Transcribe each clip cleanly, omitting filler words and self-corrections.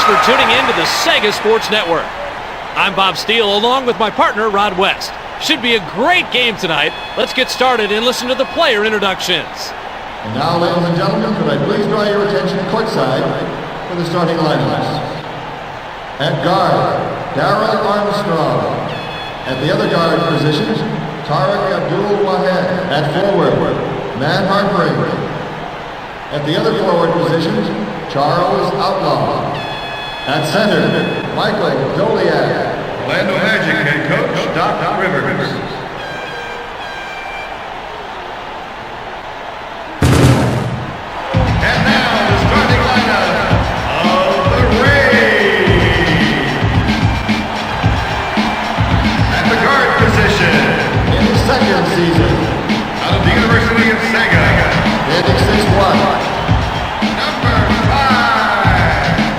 For tuning in to the Sega Sports Network. I'm Bob Steele along with my partner Rod West. Should be a great game tonight. Let's get started and listen to the player introductions. And now, ladies and gentlemen, could I please draw your attention courtside for the starting lineups. At guard, Darryl Armstrong. At the other guard positions, Tariq Abdul-Wahed. At forward, Matt Harpering. At the other forward positions, Charles Outlaw. At center, Michael Doliak. Orlando Magic head coach, Doc Rivers. And now the starting lineup of the Rays. At the guard position, in his second season, out of the University of Sega, hitting 6'1".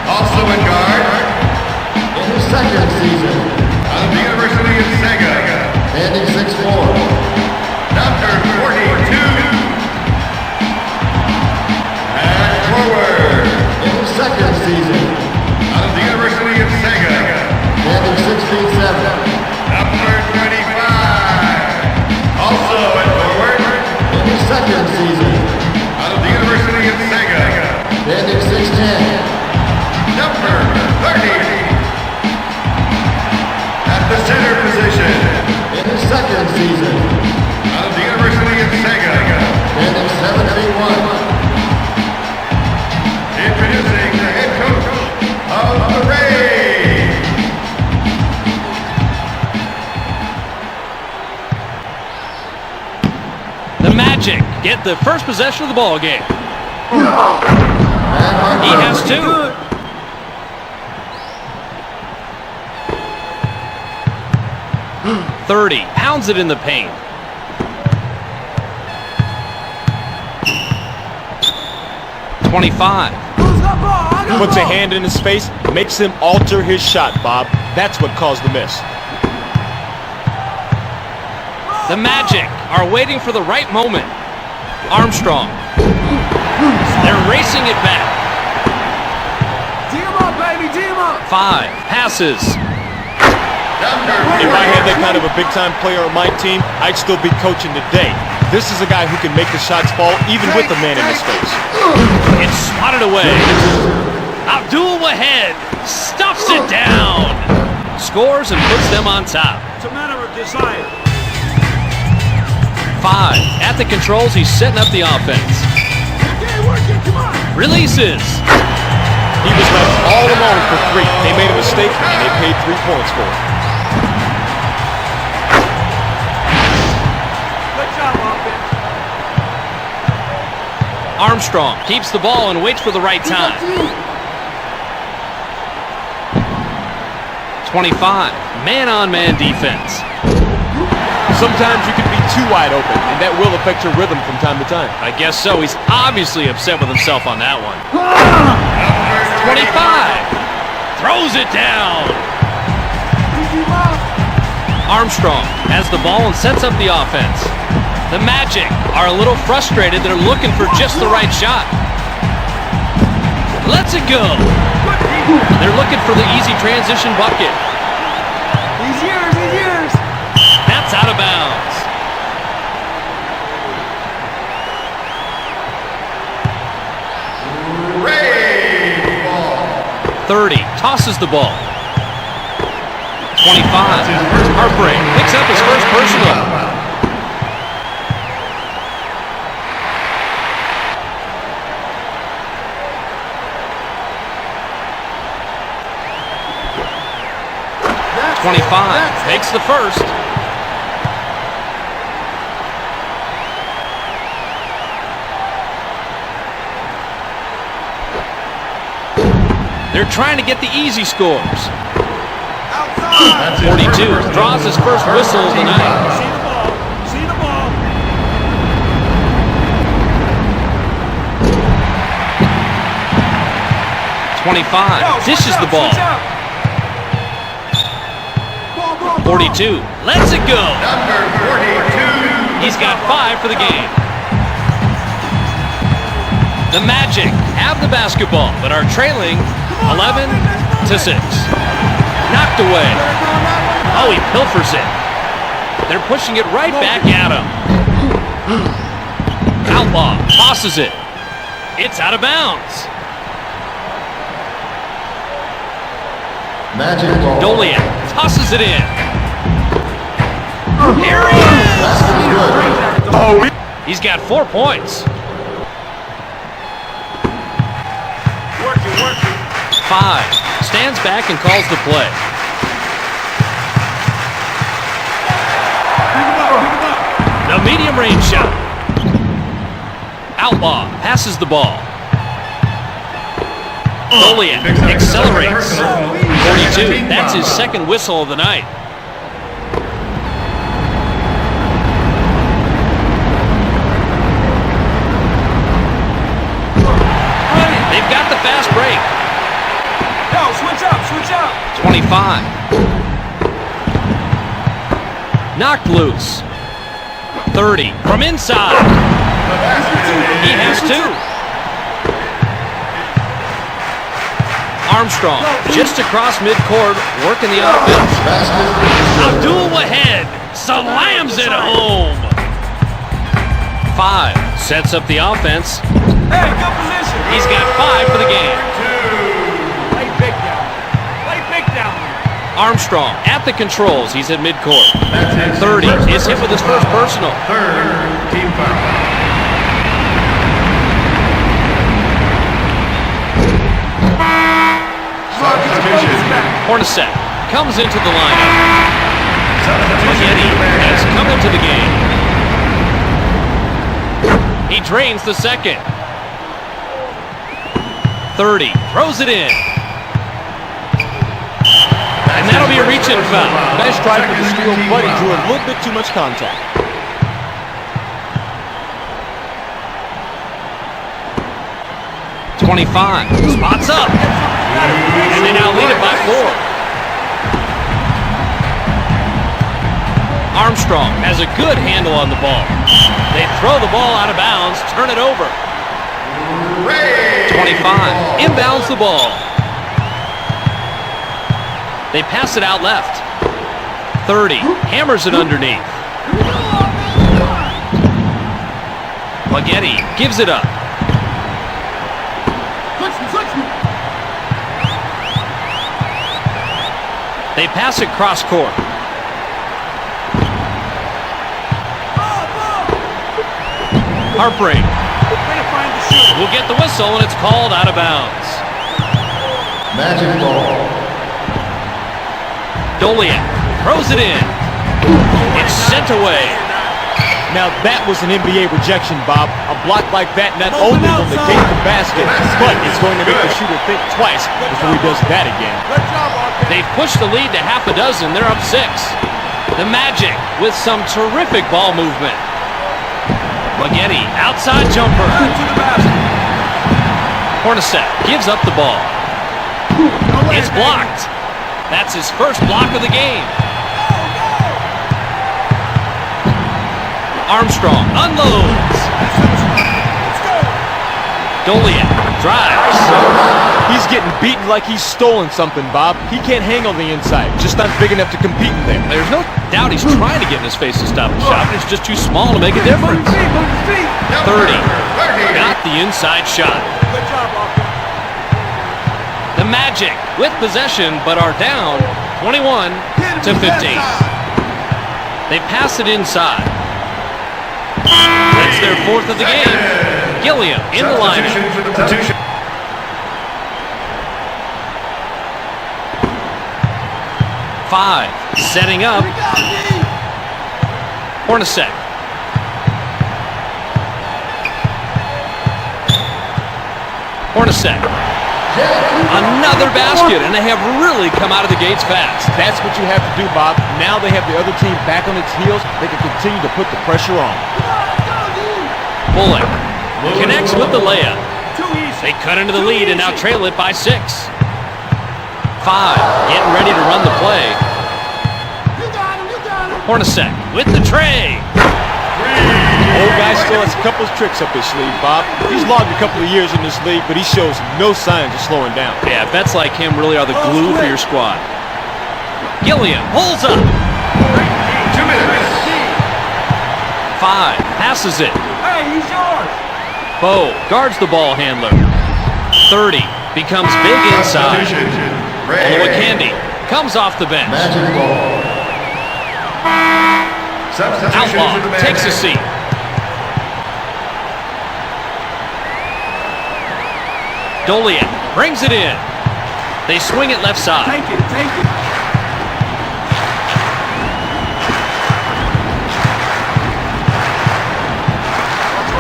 Also in guard, in his second season, out of the University of Sega, standing 6'4". Magic get the first possession of the ball game. He has two. .30 pounds it in the paint. .25. Puts a hand in his face, makes him alter his shot, Bob. That's what caused the miss. The Magic are waiting for the right moment. Armstrong. They're racing it back. Team up, baby, team up. 5 passes. If I had that kind of a big-time player on my team, I'd still be coaching today. This is a guy who can make the shots fall even with a man in his face. It's swatted away. Abdul Wahed stuffs it down. Scores and puts them on top. It's a matter of desire. 5 at the controls. He's setting up the offense. Work it, come on. Releases. He was left all alone for 3. They made a mistake, and they paid 3 points for it. Good job, offense. Armstrong keeps the ball and waits for the right time. 25, man-on-man defense. Sometimes you can be too wide open, and that will affect your rhythm from time to time. I guess so. He's obviously upset with himself on that one. 25, throws it down. Armstrong has the ball and sets up the offense. The Magic are a little frustrated. They're looking for just the right shot. Lets it go. They're looking for the easy transition bucket. He's yours, he's yours. That's out of bounds. Ray ball. 30, tosses the ball. 25, heartbreak, picks up his first personal. That's 25, makes the first. They're trying to get the easy scores. 42 draws his first whistle of the night. See the ball. See the ball. 25 dishes the ball. 42 lets it go. Number 42. He's got 5 for the game. The Magic have the basketball, but are trailing 11-6. Knocked away. Oh, he pilfers it. They're pushing it right back at him. Outlaw tosses it. It's out of bounds. Magic ball. Dolian tosses it in. Here he is! Basket is good. Oh, He's got 4 points. Work it, work it. 5 stands back and calls the play. The medium range shot. Outlaw passes the ball. Dolian accelerates. 42, that's his second whistle of the night. They've got the fast break. Yo, switch up, switch up. 25. Knocked loose. 30 from inside. He has 2. Armstrong just across midcourt, working the offense. Abdul Wahed slams it home. 5 sets up the offense. Hey, good position. He's got 5 for the game. Play big down. Play big down. Armstrong at the controls. He's at midcourt. 30 is hit with his first personal. Third team foul. Substitution. Hornacek comes into the lineup. Maggette has come into the game. drains the second. 30, throws it in. And that'll be a reach-in foul. Nice try for the steal, but he drew a little bit too much contact. .25, spots up. And they now lead it by 4. Armstrong has a good handle on the ball. They throw the ball out of bounds, turn it over. 25, inbounds the ball. They pass it out left. 30, hammers it underneath. Spaghetti gives it up. They pass it cross court. Harpering will get the whistle, and it's called out of bounds. Magic ball. Doliak throws it in. It's sent away. Now that was an NBA rejection, Bob. A block like that not only will negate the basket, but it's going to make the shooter think twice before he does that again. They've pushed the lead to half a dozen. They're up 6. The Magic with some terrific ball movement. Spaghetti, outside jumper. Hornacek gives up the ball. It's blocked. That's his first block of the game. Armstrong unloads. Doliak drives. He's getting beaten like he's stolen something, Bob. He can't hang on the inside, just not big enough to compete in there. There's no doubt he's trying to get in his face to stop the shot, but it's just too small to make a difference. 30. Got the inside shot. The Magic with possession, but are down 21 to 15. They pass it inside. That's their 4th of the game. Gilliam in the lineup. 5, setting up. Hornacek. Hornacek. Another basket, and they have really come out of the gates fast. That's what you have to do, Bob. Now they have the other team back on its heels. They can continue to put the pressure on. Bullock connects with the layup. They cut into the lead and now trail it by 6. 5, getting ready to run the play. Hornacek with the tray. Old guy still has a couple of tricks up his sleeve, Bob. He's logged a couple of years in this league, but he shows no signs of slowing down. Yeah, bets like him really are the glue for your squad. Gilliam pulls up. 2 minutes. 5, passes it. Hey, he's yours. Bo guards the ball handler. 30, becomes big inside. Olowokandi comes off the bench. Magic ball. Outlaw takes a seat. Doliak brings it in. They swing it left side. Take it, take it.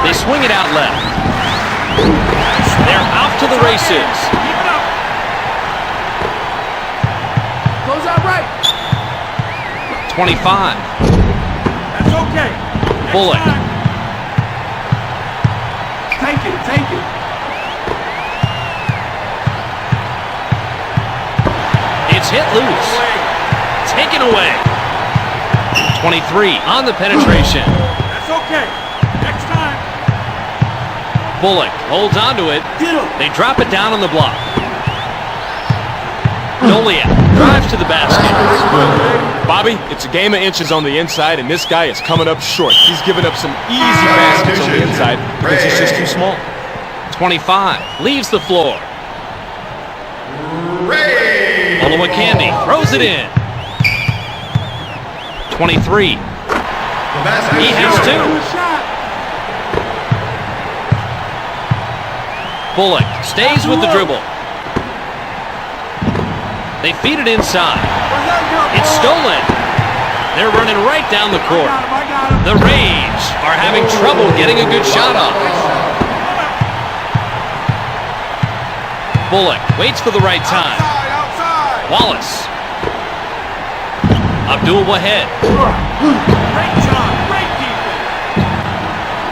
They swing it out left. They're off to the races. Keep it up. Goes out right. 25. That's okay. Next Bullock. time. Take it, take it. It's hit loose. Taken away. 23 on the penetration. That's okay. Next time. Bullock holds onto it. Get him. They drop it down on the block. Doliak drives to the basket. Bobby, it's a game of inches on the inside, and this guy is coming up short. He's giving up some easy baskets on the inside because he's just too small. 25 leaves the floor. Olowokandi throws it in. 23. He has 2. Shot. Bullock stays with the dribble. They feed it inside. It's stolen. They're running right down the court. I got The Rage are having trouble getting a good shot off. Bullock waits for the right time. Wallace. Abdul-Waheed. Great job. Great defense.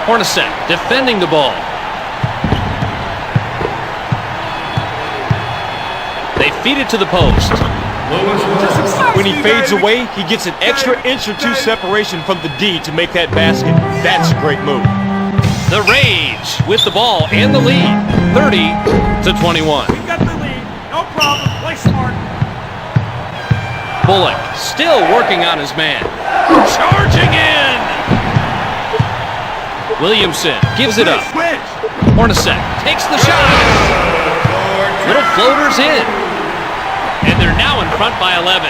Hornacek defending the ball. They feed it to the post. When he fades away, he gets an extra inch or two separation from the D to make that basket. That's a great move. The Rage with the ball and the lead, 30-21. We got the lead. No problem. Play smart. Bullock still working on his man. Charging in! Williamson gives it up. Switch. Hornacek takes the shot. Little floaters in. And they're now in front by 11.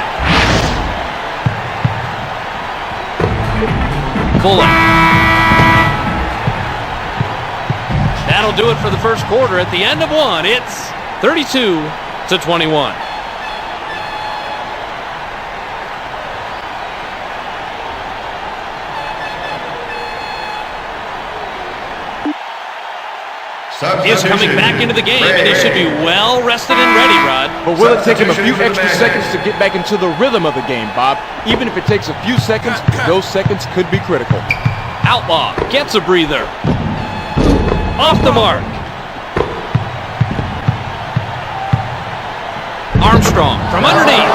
Bullock. That'll do it for the first quarter. At the end of one, it's 32-21. Is coming back into the game, and he should be well rested and ready, Rod. But will it take him a few extra seconds to get back into the rhythm of the game, Bob? Even if it takes a few seconds, those seconds could be critical. Outlaw gets a breather. Off the mark. Armstrong from underneath.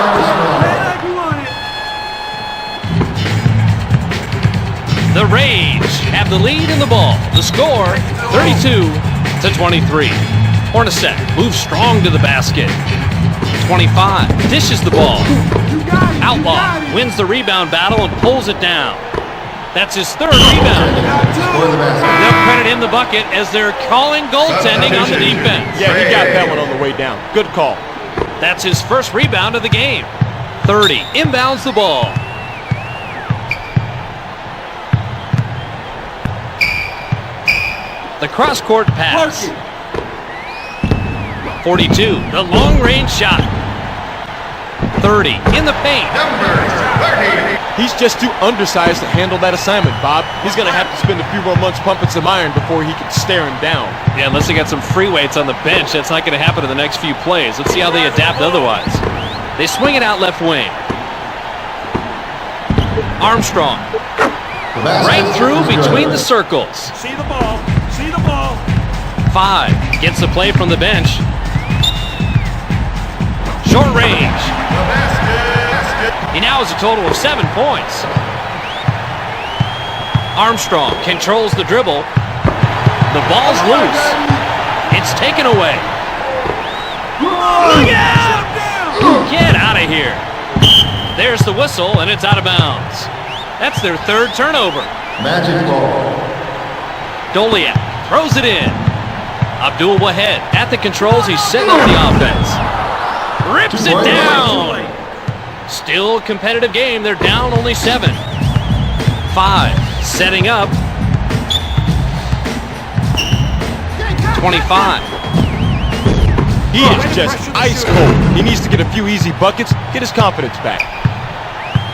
The Rage have the lead in the ball. The score, 32-23. Hornacek moves strong to the basket. 25, dishes the ball. Outlaw wins the rebound battle and pulls it down. That's his third rebound. They'll credit him the bucket as they're calling goaltending on the defense. Yeah, he got that one on the way down. Good call. That's his first rebound of the game. 30, inbounds the ball. The cross-court pass. 42, the long-range shot. 30, in the paint. Number 30. He's just too undersized to handle that assignment, Bob. He's going to have to spend a few more months pumping some iron before he can stare him down. Yeah, unless they got some free weights on the bench, that's not going to happen in the next few plays. Let's see how they adapt otherwise. They swing it out left wing. Armstrong. Right through between the circles. See the ball. See the ball. 5, gets the play from the bench. Short range. He now has a total of 7 points. Armstrong controls the dribble. The ball's loose. It's taken away. Look out! Get out of here. There's the whistle, and it's out of bounds. That's their third turnover. Magic ball. Doliak throws it in. Abdul-Waheed at the controls. He's setting up the offense. Rips it down. Still a competitive game. They're down only 7. 5, setting up. 25. He is just ice cold. He needs to get a few easy buckets, get his confidence back.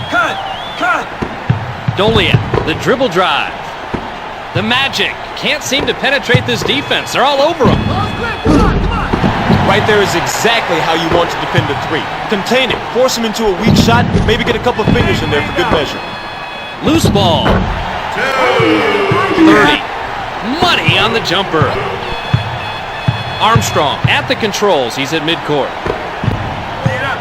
Cut. Doliak, the dribble drive. The Magic can't seem to penetrate this defense. They're all over him. Right there is exactly how you want to defend a 3. Contain it, force him into a weak shot, maybe get a couple of fingers in there for good measure. Loose ball. 30. Money on the jumper. Armstrong at the controls. He's at midcourt. Beat up.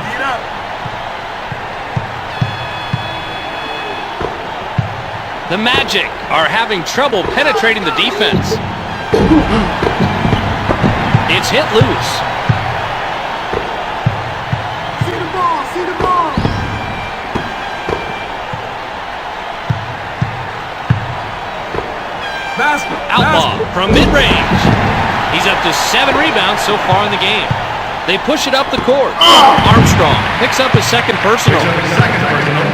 The Magic are having trouble penetrating the defense. It's hit loose. See the ball. Outlaw from mid-range. He's up to 7 rebounds so far in the game. They push it up the court. Armstrong picks up his second personal. Second personal.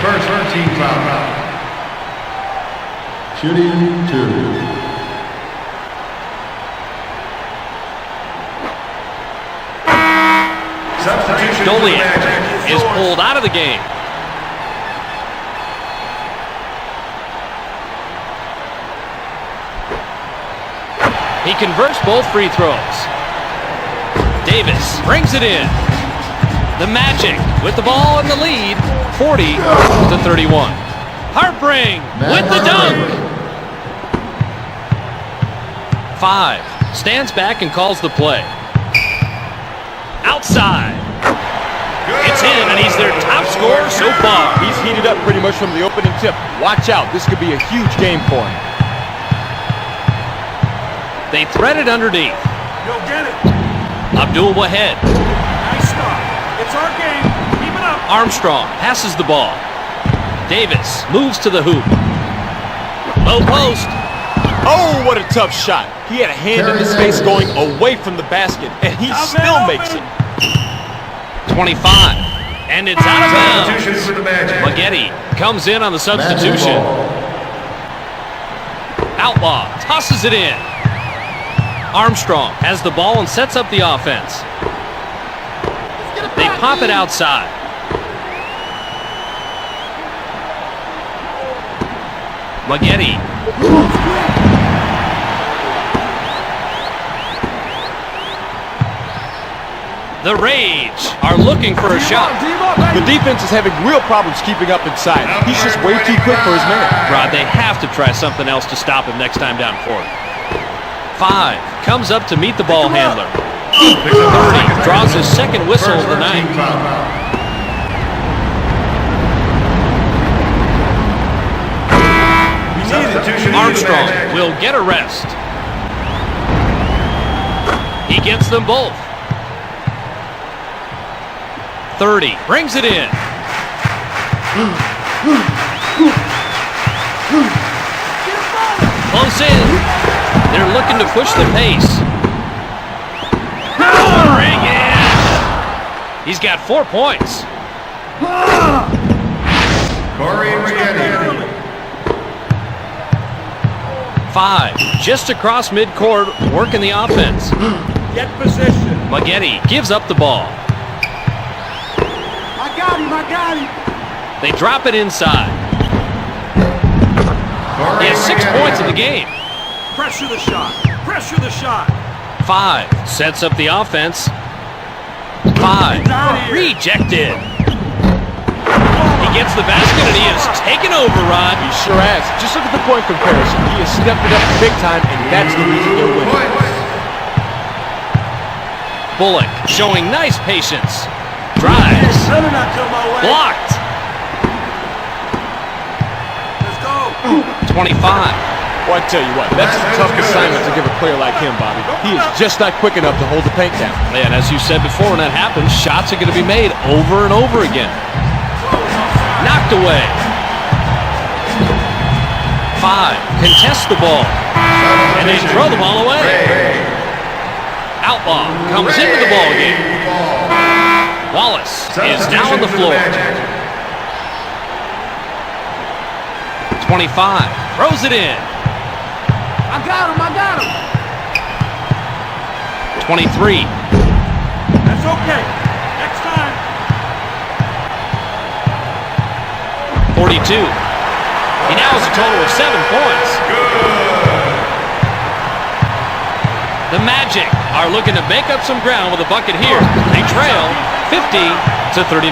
First team foul. Shooting 2. Substitution. Doliak is pulled out of the game. He converts both free throws. Davis brings it in. The Magic with the ball in the lead, 40-31. Hartbring with the dunk. 5 stands back and calls the play. Outside. It's in, and he's their top scorer so far. He's heated up pretty much from the opening tip. Watch out, this could be a huge game for him. They thread it underneath. Go get it. Abdul Wahed. Nice start. It's our game. Keep it up. Armstrong passes the ball. Davis moves to the hoop. Low post. Oh, what a tough shot. He had a hand in his face going away from the basket, and he still makes it. 25. And it's out of bounds. Substitution for the Magic. Maggette comes in on the substitution. Outlaw tosses it in. Armstrong has the ball and sets up the offense. They pop it outside. Maggette. The Rage are looking for a shot. The defense is having real problems keeping up inside. He's just way too quick for his man. Rod, they have to try something else to stop him next time down court. 5 comes up to meet the ball handler. 30 draws his second whistle of the night. Armstrong will get a rest. He gets them both. 30 brings it in. Close in. They're looking to push the pace. Ring in. He's got 4 points. Corey Maggette. 5 just across midcourt, working the offense. Get position. Maggette gives up the ball. I got him. They drop it inside. He has 6 points in the game. Pressure the shot. Pressure the shot. 5 sets up the offense. 5 rejected. He gets the basket and he is taken over, Rod. He sure has. Just look at the point comparison. He has stepped it up big time, and that's the reason they're winning. Bullock showing nice patience. Drives. Blocked. Let's go. 25. Well, I tell you what, that's a tough assignment to give a player like him, Bobby. He is just not quick enough to hold the paint down. And as you said before, when that happens, shots are going to be made over and over again. Knocked away. 5 contests the ball. And they throw the ball away. Outlaw comes into the ball game. Wallace is now on the floor. 25 throws it in. I got him. 23. That's okay. Next time. 42. He now has a total of 7 points. The Magic are looking to make up some ground with a bucket here. They trail 50-39.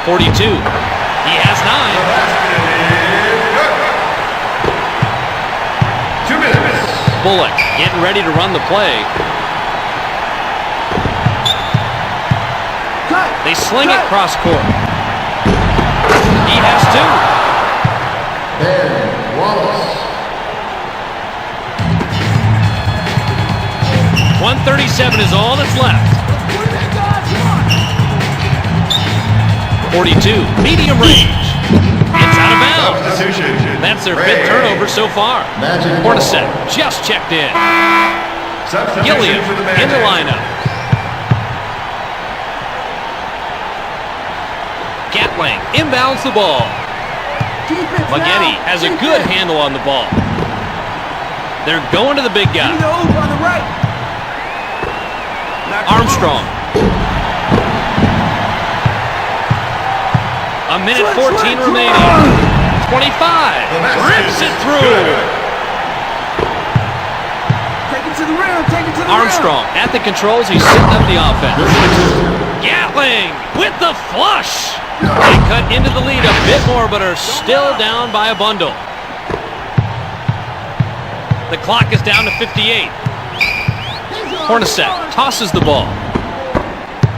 42. He has 9. 2 minutes. Bullock getting ready to run the play. They sling it cross court. He has 2. Ben Wallace. 137 is all that's left. 42, medium range. It's out of bounds. Substitution. That's their 5th turnover so far. Magic Hornacek just checked in. Substitution Gilliam for the in the Magic. lineup. Gatling inbounds the ball. Maggette has a good handle on the ball. They're going to the big guy. On the right. Armstrong. A minute 14 remaining. 25. Rips it through. Armstrong at the controls. He's setting up the offense. Gatling with the flush. They cut into the lead a bit more, but are still down by a bundle. The clock is down to 58. Hornacek tosses the ball.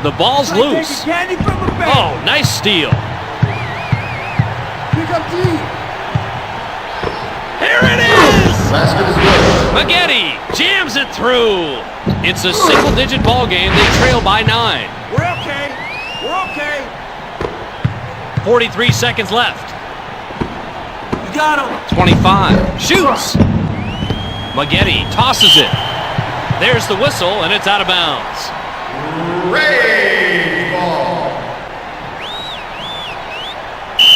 The ball's loose. Oh, nice steal. Here it is! Basket is good. Maggette jams it through. It's a single-digit ball game. They trail by 9. We're okay. We're okay. 43 seconds left. You got him. 25. Shoots. Maggette tosses it. There's the whistle, and it's out of bounds. Ray ball.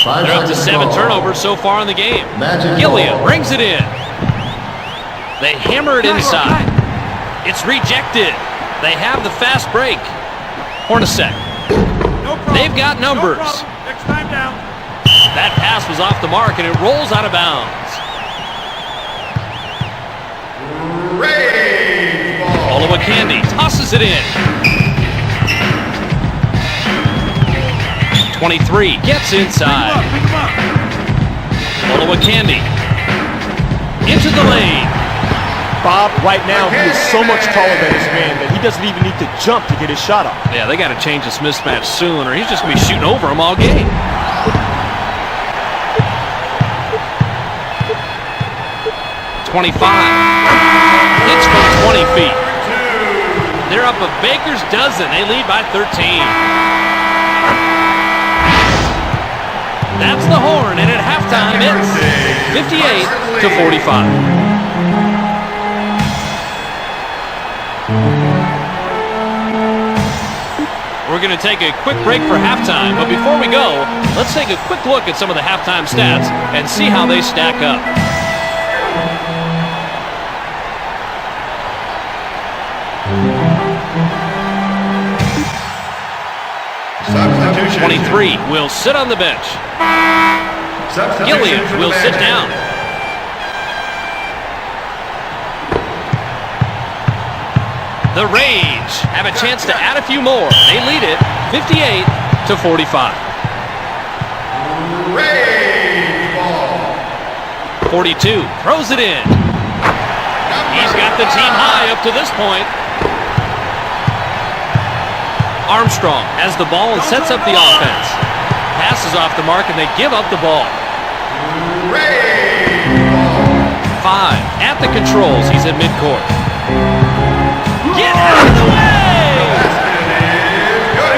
They're up to 7 turnovers so far in the game. Magic Gilliam ball. brings it in. They hammer it inside. It's rejected. They have the fast break. Hornacek. No problem. They've got numbers. No problem. Next time down. That pass was off the mark, and it rolls out of bounds. Ray ball. Olowokandi tosses it in. 23 gets inside. Pick him up. Olowokandi into the lane. Bob, right now, he is so much taller than his man that he doesn't even need to jump to get his shot off. Yeah, they got to change this mismatch soon, or he's just going to be shooting over him all game. .25 hits from 20 feet. They're up a baker's dozen. They lead by 13. That's the horn, and at halftime it's 58-45. We're going to take a quick break for halftime, but before we go, let's take a quick look at some of the halftime stats and see how they stack up. Substitution. 23 will sit on the bench. Substitution Gilliam for the will sit Magic. down. The Rage have a chance to add a few more. They lead it 58-45. Ray ball. 42 throws it in. He's got the team high up to this point. Armstrong has the ball and sets up the offense. Passes off the mark and they give up the ball. Ray ball. 5 at the controls. He's at midcourt. Get out of the way! Good.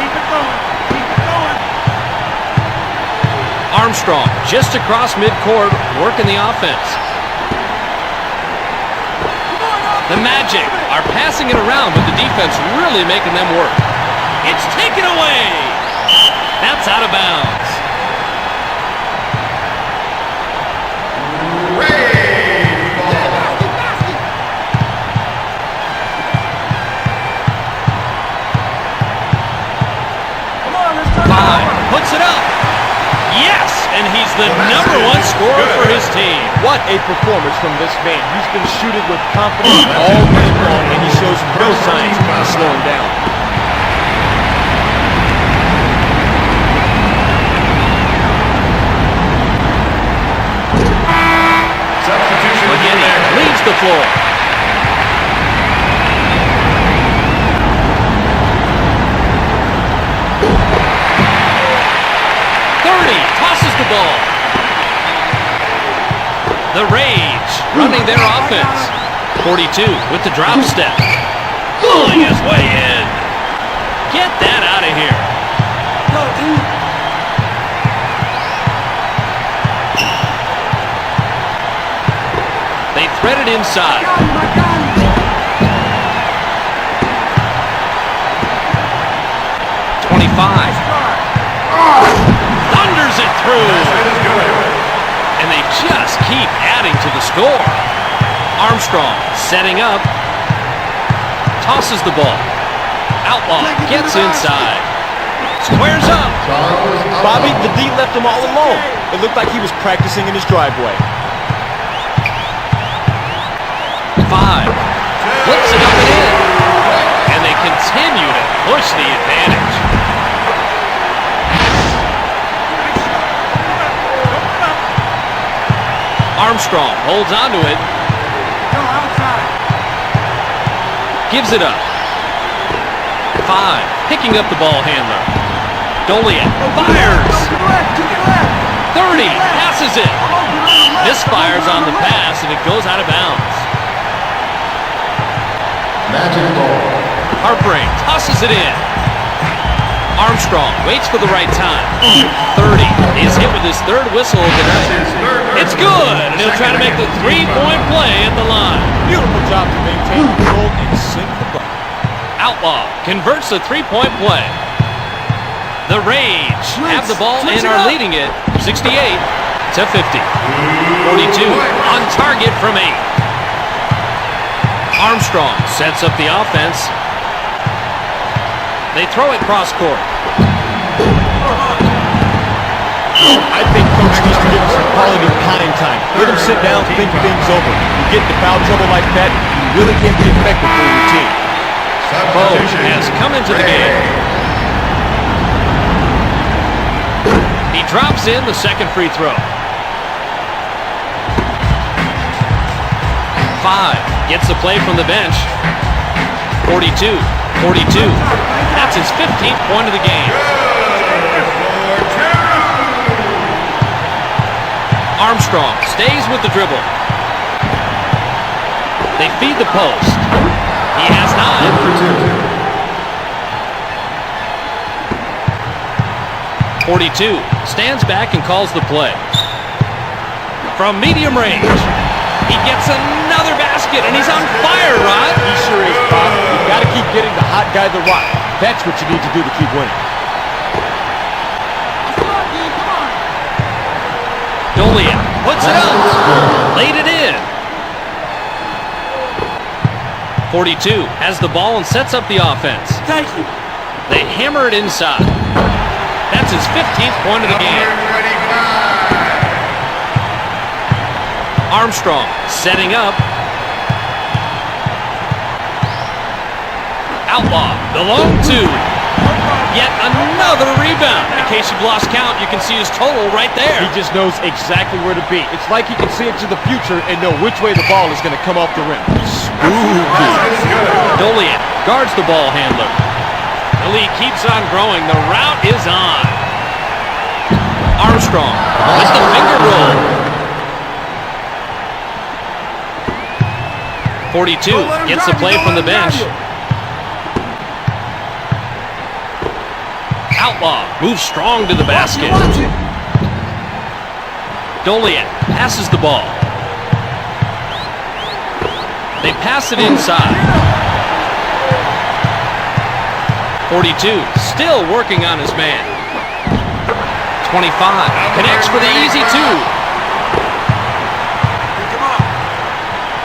Keep it going. Keep it going. Armstrong just across midcourt working the offense. The Magic are passing it around, but the defense really making them work. It's taken away. That's out of bounds. Ray ball. Come on, let's turn it 5 over. puts it up. Yes, and he's the #1 scorer for his team. What a performance from this man. He's been shooting with confidence all game long, and he shows no signs of slowing down. Substitution for the Maggette Magic. leaves the floor. Tosses the ball. The Rage running their offense. 42 with the drop step. Pulling his way in. Get that out of here. Go, dude. They thread it inside. My God. 25. Thunders it through. Basket is good. And they just keep adding to the score. Armstrong setting up. Tosses the ball. Outlaw gets inside. Squares up. Charles Bobby, Outlaw. the D left him all alone. It looked like he was practicing in his driveway. 5. Flips it continue to push the advantage. Armstrong holds on to it. Go outside. Gives it up. 5, picking up the ball handler. Doliet fires. To the left. 30, passes it. Misfires on the pass, and it goes out of bounds. Magic ball. Harpering tosses it in. Armstrong waits for the right time. 30 is hit with his third whistle of the night. It's good, and he'll try to make the three-point play at the line. Beautiful job to maintain control and sink the bucket. Outlaw converts the three-point play. The Rage have the ball and are leading it 68 to 50. 42 on target from 8. Armstrong sets up the offense. They throw it cross court. I think Coach needs to give him some quality potting time. Let him sit down, think things over. You get into foul trouble like that, you really can't be effective for your team. Bo has come into the game. He drops in the second free throw. 5 gets the play from the bench. 42. That's his 15th point of the game. Armstrong stays with the dribble. They feed the post. He has 9. 42 stands back and calls the play. From medium range, he gets another basket, and he's on fire, Rod. He sure is, Bob. You've got to keep getting the hot guy the rock. That's what you need to do to keep winning. Doliet puts it up. Laid it in. 42 has the ball and sets up the offense. Thank you. They hammer it inside. That's his 15th point of the game. Armstrong setting up. Outlaw, the long 2. Yet another rebound. In case you've lost count, you can see his total right there. He just knows exactly where to be. It's like he can see into the future and know which way the ball is going to come off the rim. Spooky. Doliet guards the ball handler. The lead keeps on growing. The route is on. Armstrong with the finger roll. 42 gets the play from the bench. Outlaw moves strong to the basket. Doliet passes the ball. They pass it inside. 42 still working on his man. 25 connects for the easy 2.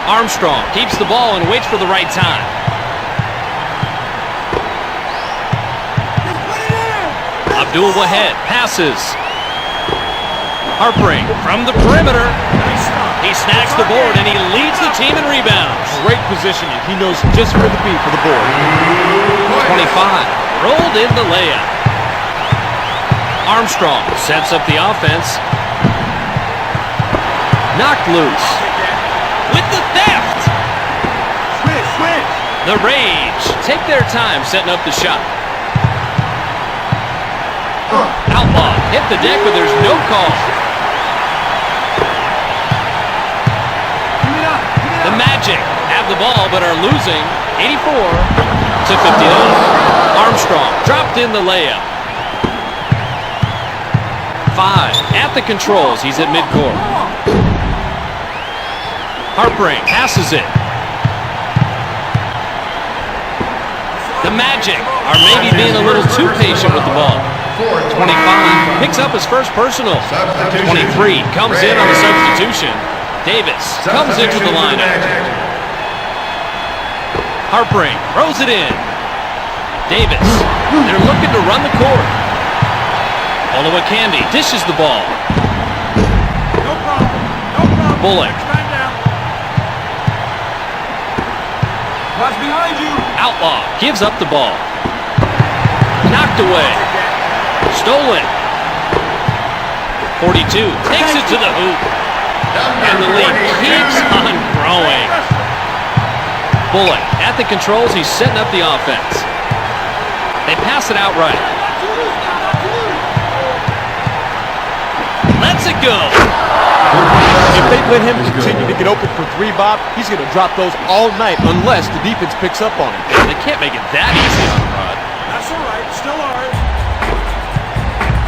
Armstrong keeps the ball and waits for the right time. Abdul Wahed passes. Harpering from the perimeter. He snacks the board and he leads the team in rebounds. Great positioning. He knows just where to be for the board. 25 rolled in the layup. Armstrong sets up the offense. Knocked loose. With the theft. Switch. The Rage take their time setting up the shot. Outlaw hit the deck, but there's no call. The Magic have the ball, but are losing 84 to 59. Armstrong dropped in the layup. 5 at the controls. He's at midcourt. Harpering passes it. The Magic are maybe being a little too patient with the ball. 25 picks up his first personal. 23 comes in on the substitution. Davis comes into the lineup. Harpering throws it in. Davis, they're looking to run the court. Olowokandi dishes the ball. No problem. Bullock Watch behind you. Outlaw gives up the ball. Knocked away. Stolen. 42 takes it to the hoop. And the lead keeps on growing. Bullock at the controls. He's setting up the offense. They pass it outright. Lets it go. If they let him continue to get open for three, Bob, he's going to drop those all night unless the defense picks up on him. They can't make it that easy on him, Rod. That's all right. Still ours.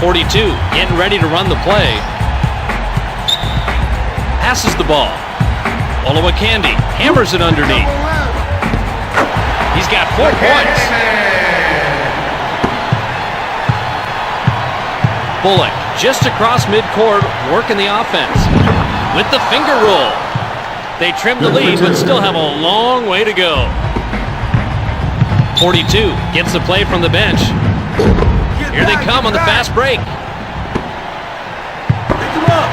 42 getting ready to run the play. Passes the ball. Olowokandi hammers it underneath. He's got 4 points. Bullock just across midcourt, working the offense with the finger roll. They trim the lead, but still have a long way to go. 42 gets the play from the bench. Here they come on the fast break.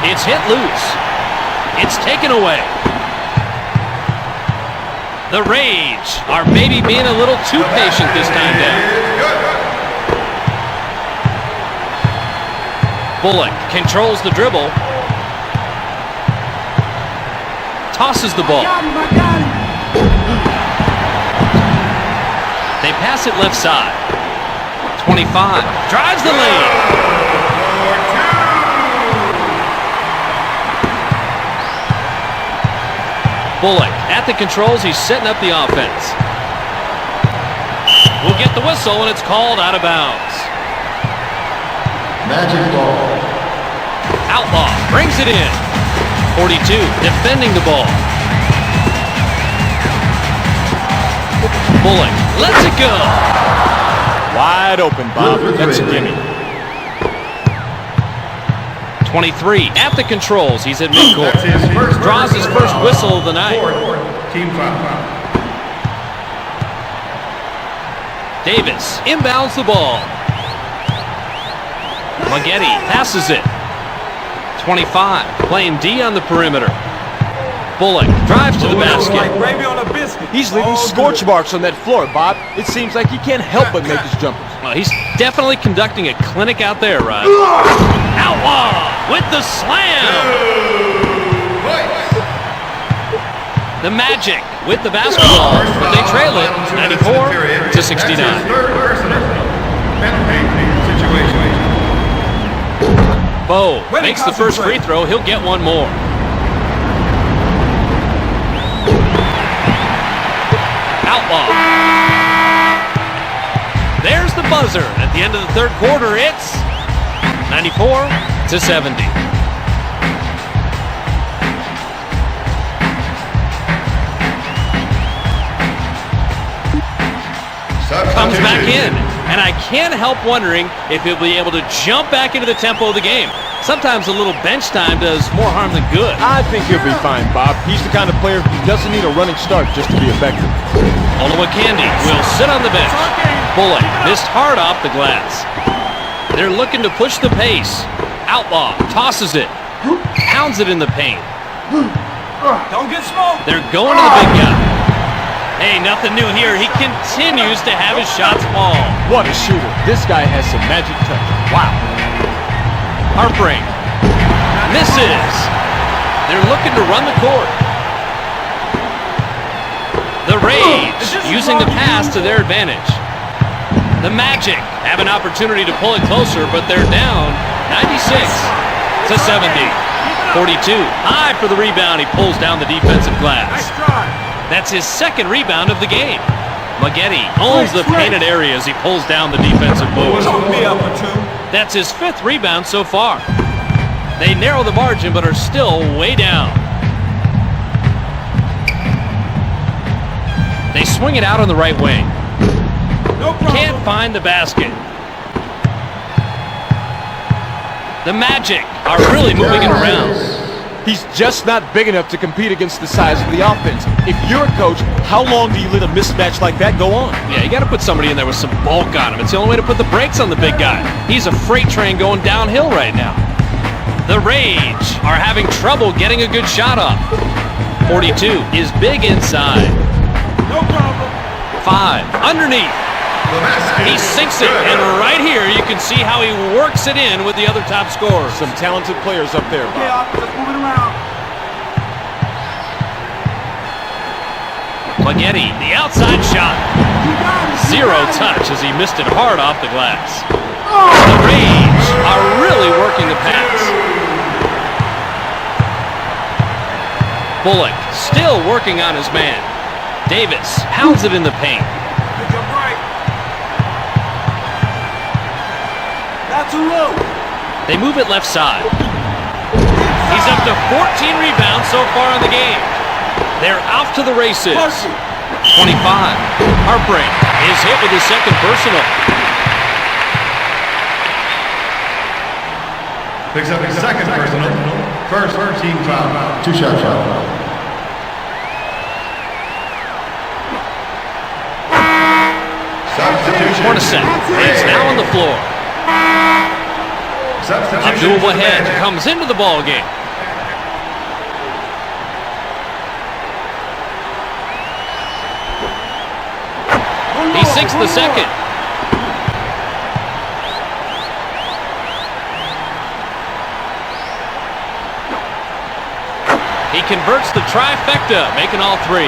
It's hit loose. It's taken away. The Rage are maybe being a little too patient this time down. Bullock controls the dribble. Tosses the ball. They pass it left side. 25 drives the lane. Bullock at the controls. He's setting up the offense. We'll get the whistle, and it's called out of bounds. Magic ball. Outlaw brings it in. 42 defending the ball. Bullock lets it go. Wide open, Bob. That's a gimme. 23 at the controls. He's at midcourt. Draws his first whistle of the night. Team foul. Davis inbounds the ball. Maggetti passes it. 25 playing D on the perimeter. Bullock drives to the basket. Gravy on a biscuit. He's leaving scorch marks on that floor, Bob. It seems like he can't help but make his jumpers. Well, he's definitely conducting a clinic out there, Rod. Outlaw with the slam. The Magic with the basketball, but they trail it 94 to 69. Bo makes the first free throw. He'll get one more. Outlaw. There's the buzzer. At the end of the third quarter, it's 94 to 70. Comes back in, and I can't help wondering if he'll be able to jump back into the tempo of the game. Sometimes a little bench time does more harm than good. I think he'll be fine, Bob. He's the kind of player who doesn't need a running start just to be effective. Olowokandi will sit on the bench. Bullock missed hard off the glass. They're looking to push the pace. Outlaw tosses it. Pounds it in the paint. Don't get smoked. They're going to the big guy. Hey, nothing new here. He continues to have his shots fall. What a shooter. This guy has some magic touch. Wow. Harpering. Misses. They're looking to run the court. The Rage using the pass to their advantage. The Magic have an opportunity to pull it closer, but they're down 96 to 70. 42 high for the rebound. He pulls down the defensive glass. Nice try. That's his second rebound of the game. Maggetti owns the painted area as he pulls down the defensive move. Choke me up or two. That's his fifth rebound so far. They narrow the margin but are still way down. They swing it out on the right wing. No problem. Can't find the basket. The Magic are really moving it around. He's just not big enough to compete against the size of the offense. If you're a coach, how long do you let a mismatch like that go on? Yeah, you got to put somebody in there with some bulk on him. It's the only way to put the brakes on the big guy. He's a freight train going downhill right now. The Rage are having trouble getting a good shot off. 42 is big inside. No problem. 5, underneath. The basket. He sinks it, and right here you can see how he works it in with the other top scorers. Some talented players up there, Okay, Bob. let's move it around. Spaghetti, the outside shot. Zero touch as he missed it hard off the glass. The Rage are really working the pass. Bullock still working on his man. Davis pounds it in the paint. Good jump right. That's a low. They move it left side. He's up to 14 rebounds so far in the game. They're off to the races. 25. Heartbreak is hit with his second personal. Picks up his second personal. First team foul. 2-shot shot. Substitution. Hornacek is now on the floor. Substitution. Abdul-Wahid comes into the ball game. He sinks the second. He converts the trifecta, making all three.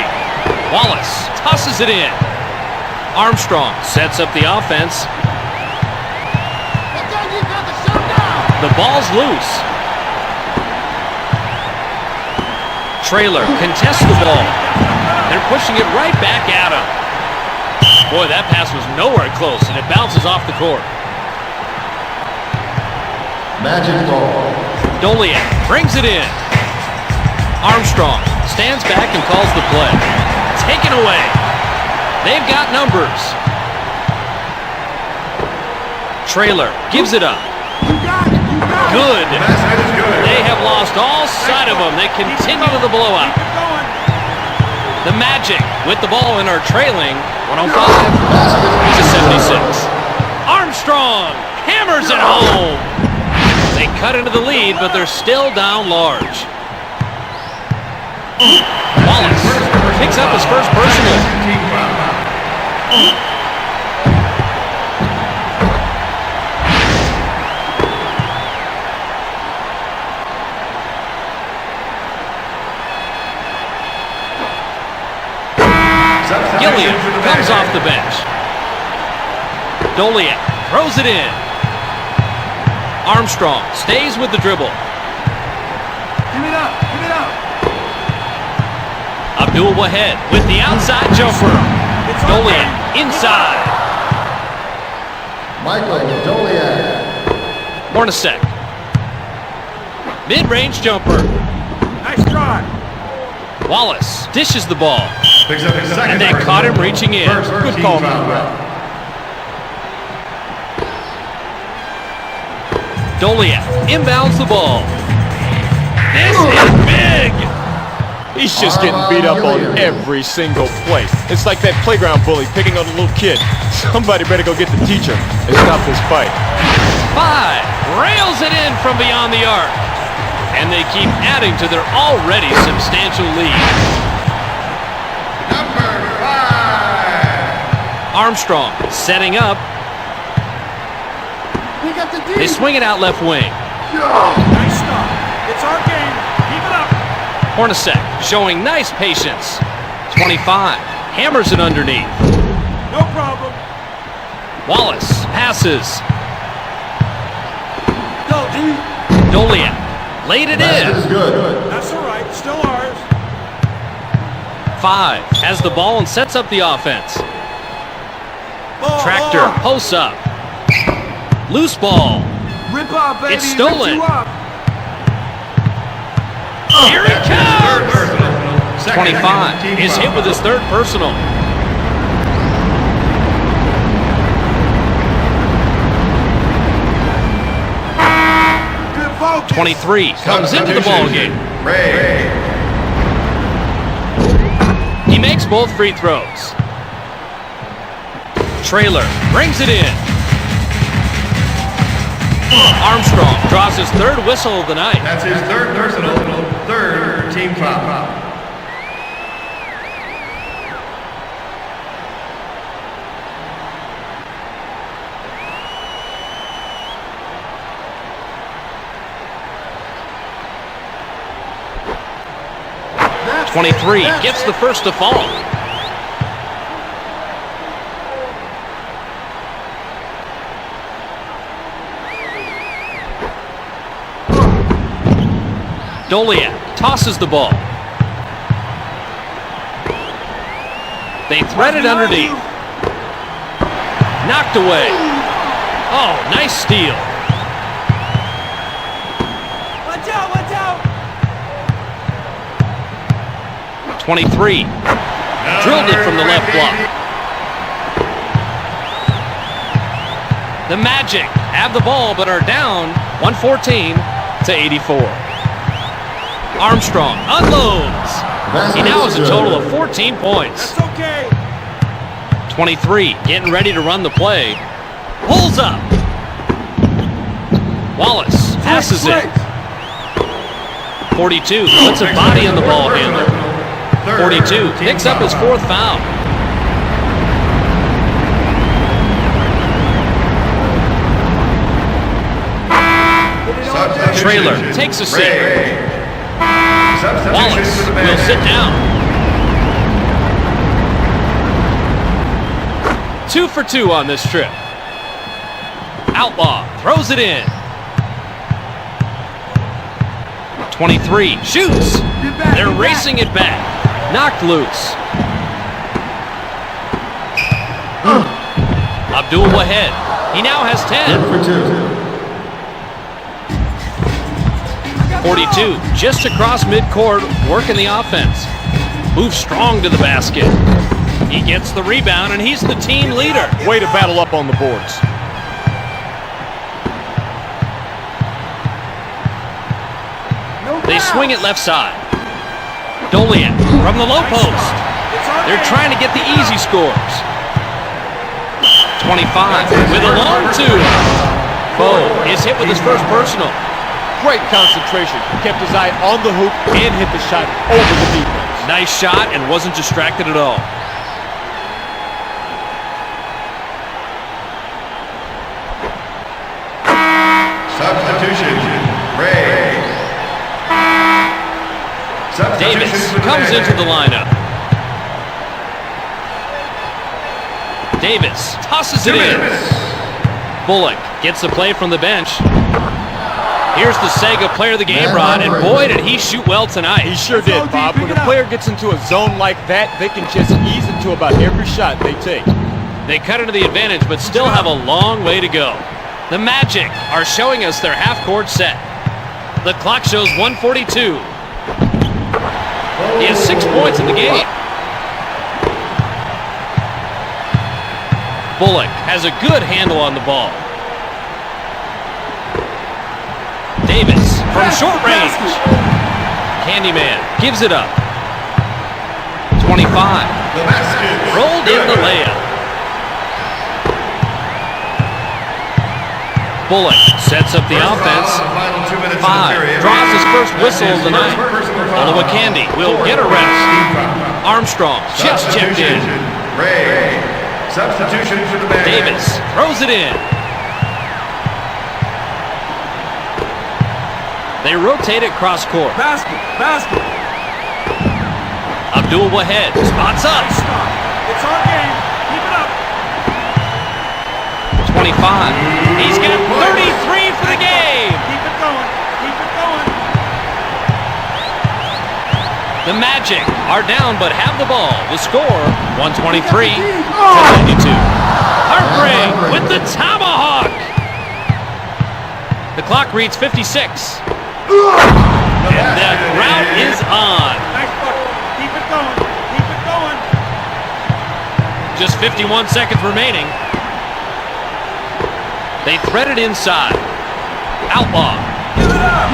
Wallace tosses it in. Armstrong sets up the offense. The ball's loose. Traylor contests the ball. They're pushing it right back at him. Boy, that pass was nowhere close, and it bounces off the court. Magic ball. Doliak brings it in. Armstrong stands back and calls the play. Taken away. They've got numbers. Traylor gives it up. Good. Basket is good. They have lost all sight of him. They continue to the blowout. Keep it going. The Magic with the ball and are trailing 105 to 76. Armstrong hammers it home. They cut into the lead, but they're still down large. Wallace picks up his first personal. Team foul. Gilliam comes off the bench. Doliak throws it in. Armstrong stays with the dribble. Give it up. Give it up. Abdul-Wahid with the outside jumper. It's on Doliak game. inside. Michael Doliak. Hornacek. Mid-range jumper. Nice try. Wallace dishes the ball. Picks up his second And they personal. caught him reaching in. First Good team call. foul. Doliak inbounds the ball. This is big. He's just getting beat up on every single play. It's like that playground bully picking on a little kid. Somebody better go get the teacher and stop this fight. 5 rails it in from beyond the arc. And they keep adding to their already substantial lead. Number 5. Armstrong setting up. We got the They swing it out left wing. Nice stop. It's our game. Keep it up. Hornacek showing nice patience. 25 hammers it underneath. No problem. Wallace passes. Go, D. Doliak laid it Basket is in. good. That's all right. Still ours. 5 has the ball and sets up the offense. Ball, Tractor ball. posts up. Loose ball. Rip up, baby. It's stolen. Lift you up. Here it Third comes. personal. Second 25 team is hit foul. with his third personal. Good focus. 23 comes into the ball game. Ray. He makes both free throws. Traylor brings it in. Armstrong draws his third whistle of the night. That's his third personal. Third team foul. 23 gets the first to fall. Doliak tosses the ball. They thread it underneath. Knocked away. Oh, nice steal. Watch out, watch out. 23. Drilled it from the left block. The Magic have the ball but are down 114-84. Armstrong unloads. He now has a total of 14 points. That's okay. 23 getting ready to run the play. Pulls up. Wallace passes it. 42 puts a body on the ball handler. 42 picks up his fourth foul. Trailer takes a seat. Wallace will sit down. 2 for 2 on this trip. Outlaw throws it in. 23 shoots. They're racing it back. Knocked loose. Abdul Wahed. He now has 10. 42 just across midcourt, working the offense. Moves strong to the basket. He gets the rebound, and he's the team leader. Way to battle up on the boards. They swing it left side. Doliak from the low post. They're trying to get the easy scores. 25 with a long two. Bo is hit with his first personal. Great concentration. Kept his eye on the hoop and hit the shot over the defense. Nice shot and wasn't distracted at all. Substitution. Ray. Davis comes into the lineup. Davis tosses it in. Bullock gets the play from the bench. Here's the Sega player of the game, Rod, and boy, did he shoot well tonight. He sure did, Bob. When a player gets into a zone like that, they can just ease into about every shot they take. They cut into the advantage, but still have a long way to go. The Magic are showing us their half-court set. The clock shows 1:42. He has 6 points in the game. Bullock has a good handle on the ball. Davis from short range. Candyman gives it up. 25. Rolled in the layup. Bullock sets up the offense. 5 draws his first whistle of the night. Olowokandi will get a rest. Armstrong just checked in. Substitution for the Magic. Davis throws it in. They rotate it cross court. Basket, basket. Abdul Wahed spots up. It's our game. Keep it up. 25. He's got 33 for the game. Keep it going. Keep it going. The Magic are down but have the ball. The score, 123-92. Hargrave with the tomahawk. The clock reads 56. And that route is on. Nice bucket. Keep it going. Keep it going. Just 51 seconds remaining. They thread it inside. Outlaw. Give it up.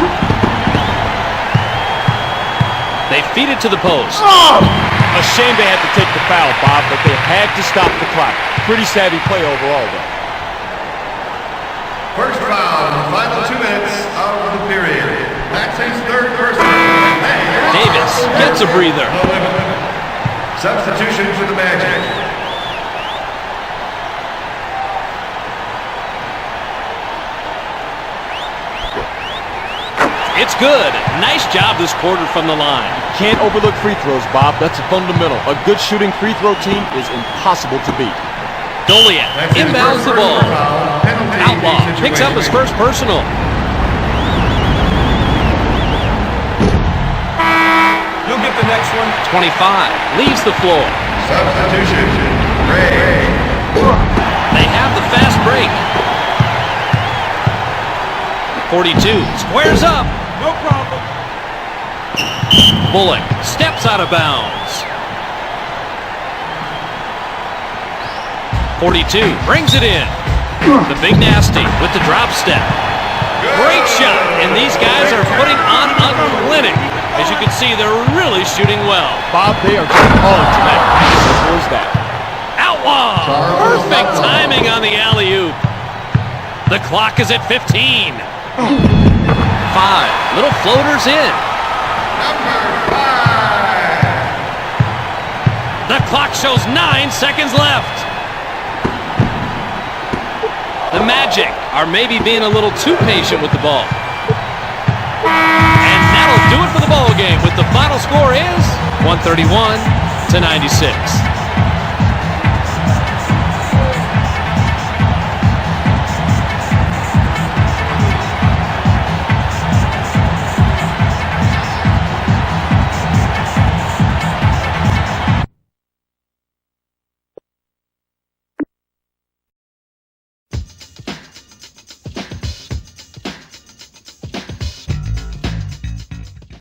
They feed it to the post. A shame they had to take the foul, Bob, but they had to stop the clock. Pretty savvy play overall, though. First foul in the final 2 minutes of the period. That's his third personal. Davis gets a breather. Substitution for the Magic. It's good. Nice job this quarter from the line. Can't overlook free throws, Bob. That's a fundamental. A good shooting free throw team is impossible to beat. Goliath inbounds the ball. Outlaw picks up his first personal. You'll get the next one. 25 leaves the floor. Substitution. Ray. They have the fast break. 42 squares up. No problem. Bullock steps out of bounds. 42 brings it in. The big nasty with the drop step. Great shot, and these guys are putting on a clinic. As you can see, they're really shooting well. Bob, they are just calling tonight. How simple is that? Outlaw! Perfect timing on the alley-oop. The clock is at 15. 5 little floaters in. Number 5. The clock shows 9 seconds left. The Magic are maybe being a little too patient with the ball. And that'll do it for the ball game with the final score is 131-96.